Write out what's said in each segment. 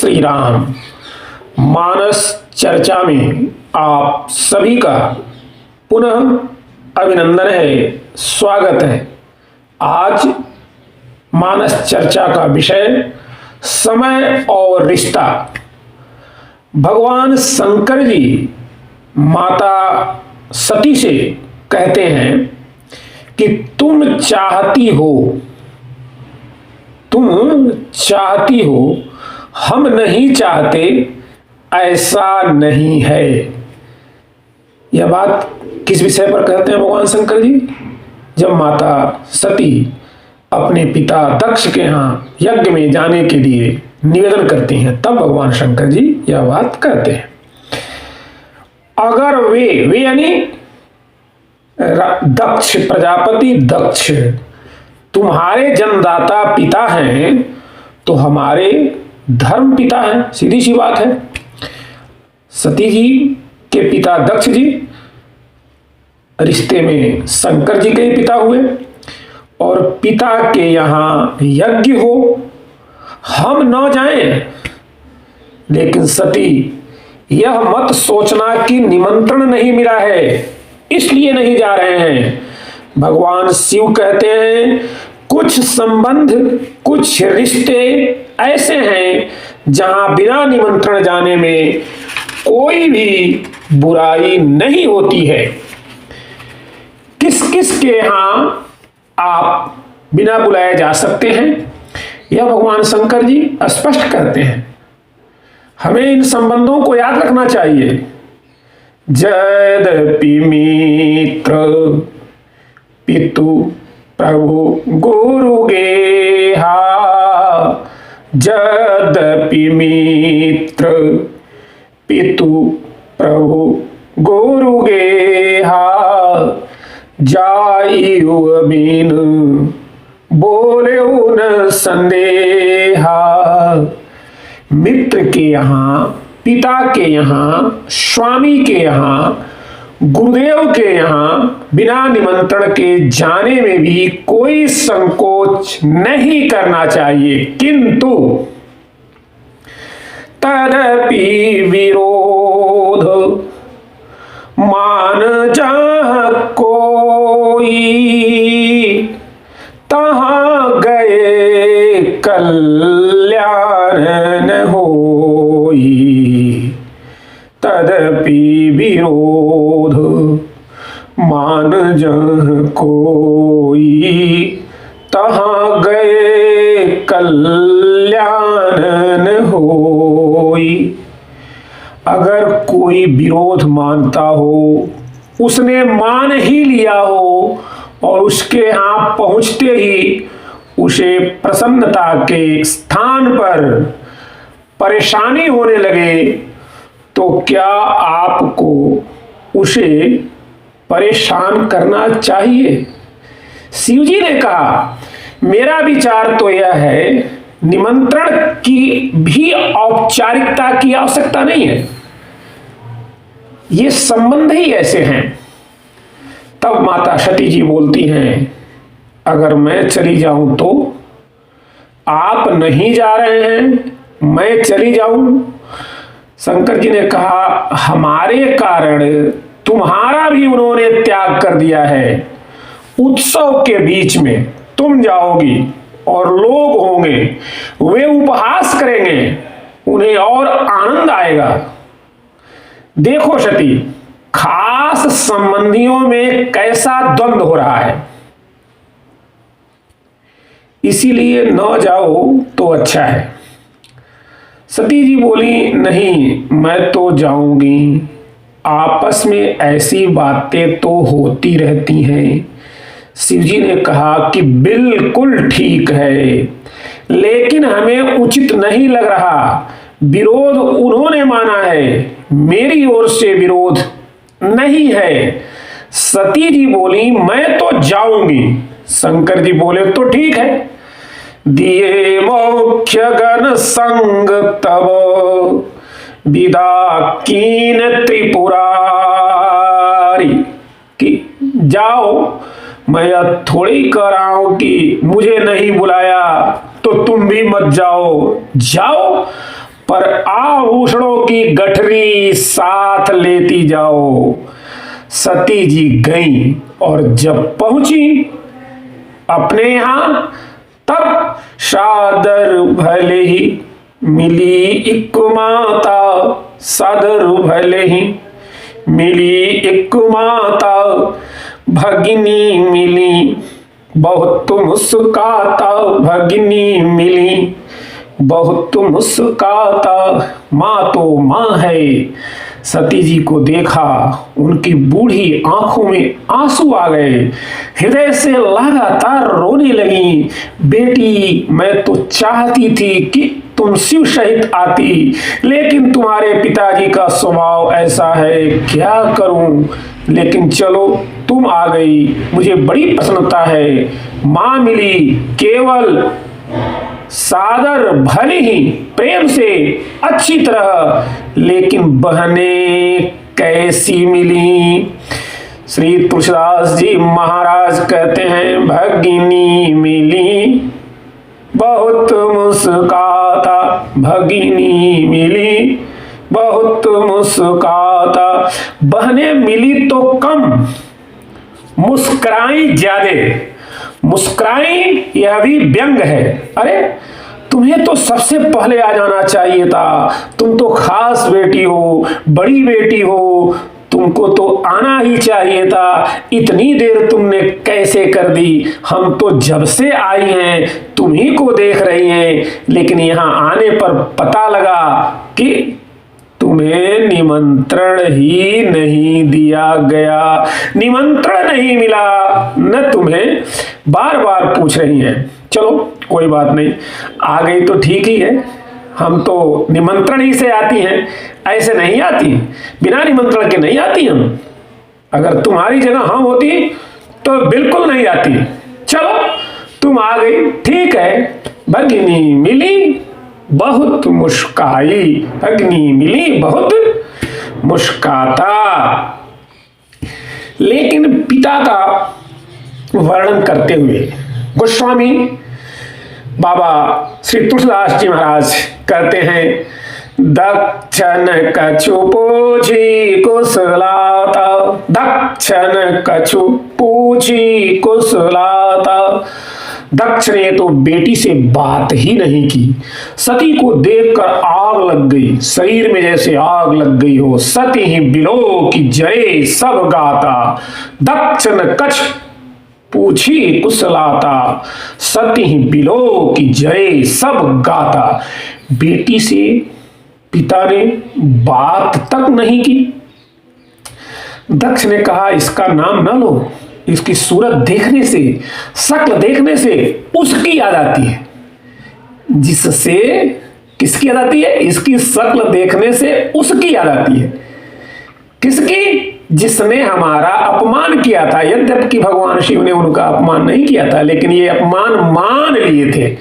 श्री राम। मानस चर्चा में आप सभी का पुनः अभिनंदन है, स्वागत है। आज मानस चर्चा का विषय समय और रिश्ता। भगवान शंकर जी माता सती से कहते हैं कि तुम चाहती हो, हम नहीं चाहते, ऐसा नहीं है। यह बात किस विषय पर कहते हैं भगवान शंकर जी? जब माता सती अपने पिता दक्ष के यहाँ यज्ञ में जाने के लिए निवेदन करती हैं, तब भगवान शंकर जी यह बात कहते हैं। अगर वे यानी दक्ष, प्रजापति दक्ष तुम्हारे जन्मदाता पिता हैं तो हमारे धर्म पिता हैं। सीधी सी बात है। सती जी के पिता दक्ष जी रिश्ते में शंकर जी के ही पिता हुए, और पिता के यहाँ यज्ञ हो, हम न जाएं। लेकिन सती यह मत सोचना कि निमंत्रण नहीं मिला है इसलिए नहीं जा रहे हैं। भगवान शिव कहते हैं कुछ संबंध, कुछ रिश्ते ऐसे हैं जहां बिना निमंत्रण जाने में कोई भी बुराई नहीं होती है। किस किस के यहां आप बिना बुलाए जा सकते हैं, यह भगवान शंकर जी स्पष्ट करते हैं। हमें इन संबंधों को याद रखना चाहिए। यद्यपि मित्र पितु प्रभु गुरु गेहा, यद्यपि मित्र पितु प्रभु गुरु गेहा, जाइयो बिन बोले न संदेहा। मित्र के यहाँ, पिता के यहाँ, स्वामी के यहाँ, गुरुदेव के यहाँ बिना निमंत्रण के जाने में भी कोई संकोच नहीं करना चाहिए। किंतु तदपि विरोध मान जहाँ कोई, तहाँ गए कल्याण न होई। तदपि विरोध मान जहाँ कोई, तहाँ गए कल्याण न होई। अगर कोई विरोध मानता हो, उसने मान ही लिया हो और उसके यहाँ पहुंचते ही उसे प्रसन्नता के स्थान पर परेशानी होने लगे, तो क्या आपको उसे परेशान करना चाहिए? शिव जी ने कहा, मेरा विचार तो यह है, निमंत्रण की भी औपचारिकता की आवश्यकता नहीं है। ये संबंध ही ऐसे हैं। तब माता सती जी बोलती हैं, अगर मैं चली जाऊं तो? आप नहीं जा रहे हैं, मैं चली जाऊं? शंकर जी ने कहा, हमारे कारण तुम्हारा भी उन्होंने त्याग कर दिया है। उत्सव के बीच में तुम जाओगी और लोग होंगे, वे उपहास करेंगे, उन्हें और आनंद आएगा। देखो सती, खास संबंधियों में कैसा द्वंद्व हो रहा है, इसीलिए न जाओ तो अच्छा है। सती जी बोली, नहीं, मैं तो जाऊंगी। आपस में ऐसी बातें तो होती रहती हैं। शिव जी ने कहा कि बिल्कुल ठीक है, लेकिन हमें उचित नहीं लग रहा। विरोध उन्होंने माना है, मेरी ओर से विरोध नहीं है। सती जी बोली, मैं तो जाऊंगी। शंकर जी बोले, तो ठीक है। दिए मोक्ष गण संग तब, विदा कीन त्रिपुरारी। कि जाओ, मैं अब थोड़ी कह रहा हूं कि मुझे नहीं बुलाया तो तुम भी मत जाओ, जाओ, पर की गठरी साथ लेती जाओ। सती जी गईं और जब पहुंची अपने यहां, तब सादर भले ही मिली एक माता, सादर भले ही मिली एक माता, भगिनी मिली बहुत मुस्काता, भगिनी मिली बहुत मुस्काता। माँ तो माँ है। सती जी को देखा, उनकी बूढ़ी आंखों में आंसू आ गए, हृदय से लगातार रोने लगी। बेटी, मैं तो चाहती थी कि तुम शिव सहित आती, लेकिन तुम्हारे पिताजी का स्वभाव ऐसा है, क्या करूं। लेकिन चलो, तुम आ गई, मुझे बड़ी प्रसन्नता है। मां मिली केवल सादर भले ही प्रेम से अच्छी तरह, लेकिन बहनें कैसी मिली। श्री तुलसीदास जी महाराज कहते हैं, भगिनी मिली बहुत मुस्काता, भगिनी मिली बहुत मुस्काता। बहनें मिली तो कम, मुस्कुराई ज्यादा। मुस्कुराई यह भी व्यंग है। अरे, तुम्हें तो सबसे पहले आ जाना चाहिए था, तुम तो खास बेटी हो, बड़ी बेटी हो, तुमको तो आना ही चाहिए था। इतनी देर तुमने कैसे कर दी। हम तो जब से आई हैं तुम्ही को देख रही हैं, लेकिन यहाँ आने पर पता लगा कि तुम्हें निमंत्रण ही नहीं दिया गया, निमंत्रण नहीं मिला। न तुम्हें बार बार पूछ रही हैं। चलो कोई बात नहीं, आ गई तो ठीक ही है। हम तो निमंत्रण ही से आती हैं, ऐसे नहीं आती, बिना निमंत्रण के नहीं आती हम। अगर तुम्हारी जगह हम होती तो बिल्कुल नहीं आती। चलो, तुम आ गई, ठीक है। भगिनी मिली बहुत मुस्काई, भगिनी मिली बहुत मुस्काता। लेकिन पिता का वर्णन करते हुए गोस्वामी बाबा श्री तुलसीदास जी महाराज कहते हैं, दक्षिण कछु पूछी कुशलाता, दक्षिण कछु पूछी कुशलाता। दक्ष ने तो बेटी से बात ही नहीं की। सती को देखकर आग लग गई, शरीर में जैसे आग लग गई हो। सती ही बिलो की जय सब गाता, दक्षिण कछ पूछी कुशलाता। सती ही बिलो की जय सब गाता। बेटी से पिता ने बात तक नहीं की। दक्ष ने कहा, इसका नाम न लो, इसकी सूरत देखने से, शक्ल देखने से उसकी याद आती है। जिससे किसकी याद आती है? इसकी शक्ल देखने से उसकी याद आती है। किसकी? जिसने हमारा अपमान किया था। यद्यपि भगवान शिव ने उनका अपमान नहीं किया था, लेकिन ये अपमान मान लिए थे।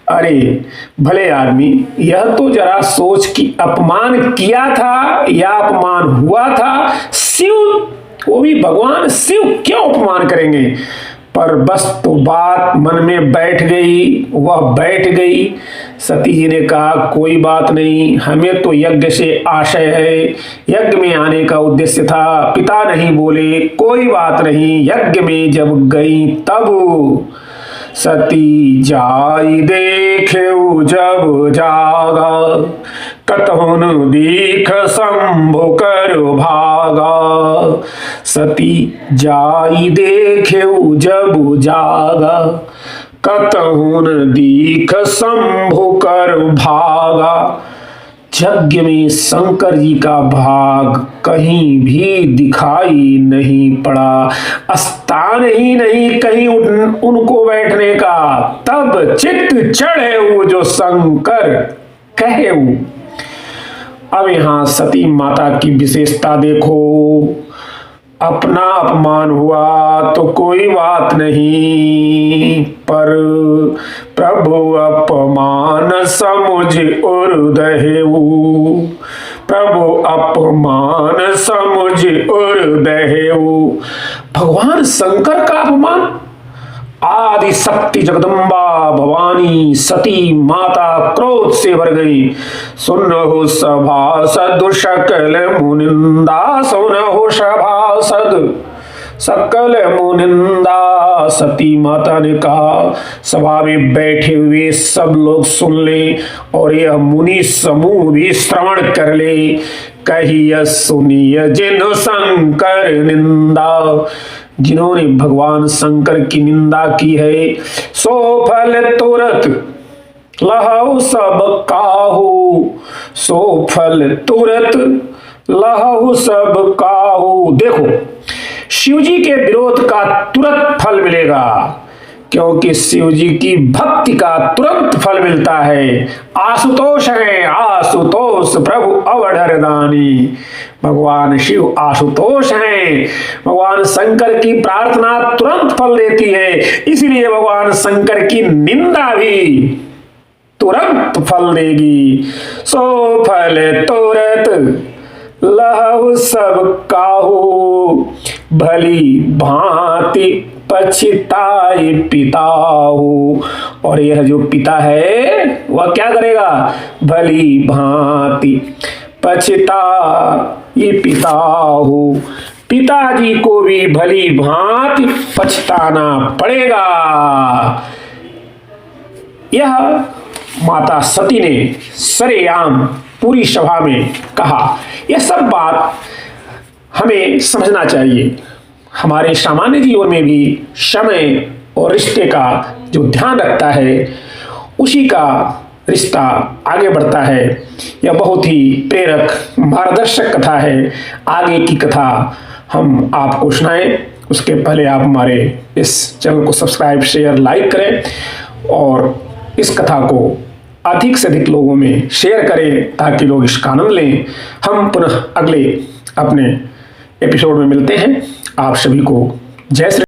अरे भले आदमी, यह तो जरा सोच कि अपमान किया था या अपमान हुआ था। शिव, वो भी भगवान शिव, क्यों अपमान करेंगे? पर बस तो बात मन में बैठ गई, वह बैठ गई। सती जी ने कहा, कोई बात नहीं, हमें तो यज्ञ से आशय है, यज्ञ में आने का उद्देश्य था। पिता नहीं बोले, कोई बात नहीं। यज्ञ में जब गई तब सती जाई देखेउ जब जागा, कतहुन दीख शंभु कर भागा। सती जाई देखेउ जब जागा, कतहुन दीख शंभु कर भागा। यज्ञ में शंकर जी का भाग कहीं भी दिखाई नहीं पड़ा। स्थान ही नहीं कहीं उनको बैठने का। तब चित्त चढ़े वो जो शंकर कहे। अब यहां सती माता की विशेषता देखो। अपना अपमान हुआ तो कोई बात नहीं, पर प्रभु अपमान समुझ उर्दहेऊ, प्रभु अपमान समुझ उर्दहेऊ। भगवान शंकर का अपमान आदि शक्ति जगदम्बा भवानी सती माता क्रोध से भर गई। सुनहु सभासद सकल मुनिंदा, सुनहु सभासद सकल मुनिंदा। सती माता ने कहा, सभा में बैठे हुए सब लोग सुन ले और यह मुनि समूह भी श्रवण कर ले। कहिय सुनिय जिन शंकर निंदा, जिन्होंने भगवान शंकर की निंदा की है, सो फल तुरत लहौ सब काहू, सो फल तुरत लहौ सब काहू। देखो, शिव जी के विरोध का तुरंत फल मिलेगा, क्योंकि शिव जी की भक्ति का तुरंत फल मिलता है। आशुतोष है, आशुतोष प्रभु अवधरदानी। भगवान शिव आशुतोष हैं। भगवान शंकर की प्रार्थना तुरंत फल देती है, इसलिए भगवान शंकर की निंदा भी तुरंत फल देगी। सो फल तुरत लहु सब काहू, भली भांति पछताए पिताहू। और यह जो पिता है वह क्या करेगा? भली भांति पछताए पिताहू। पिताजी को भी भली भांति पछताना पड़ेगा। यह माता सती ने सरेआम पूरी सभा में कहा। यह सब बात हमें समझना चाहिए। हमारे सामान्य जीवन में भी समय और रिश्ते का जो ध्यान रखता है, उसी का रिश्ता आगे बढ़ता है। यह बहुत ही प्रेरक मार्गदर्शक कथा है। आगे की कथा हम आपको सुनाएं, उसके पहले आप हमारे इस चैनल को सब्सक्राइब, शेयर, लाइक करें और इस कथा को अधिक से अधिक लोगों में शेयर करें ताकि लोग इसका आनंद लें। हम पुनः अगले अपने एपिसोड में मिलते हैं। आप सभी को जय श्री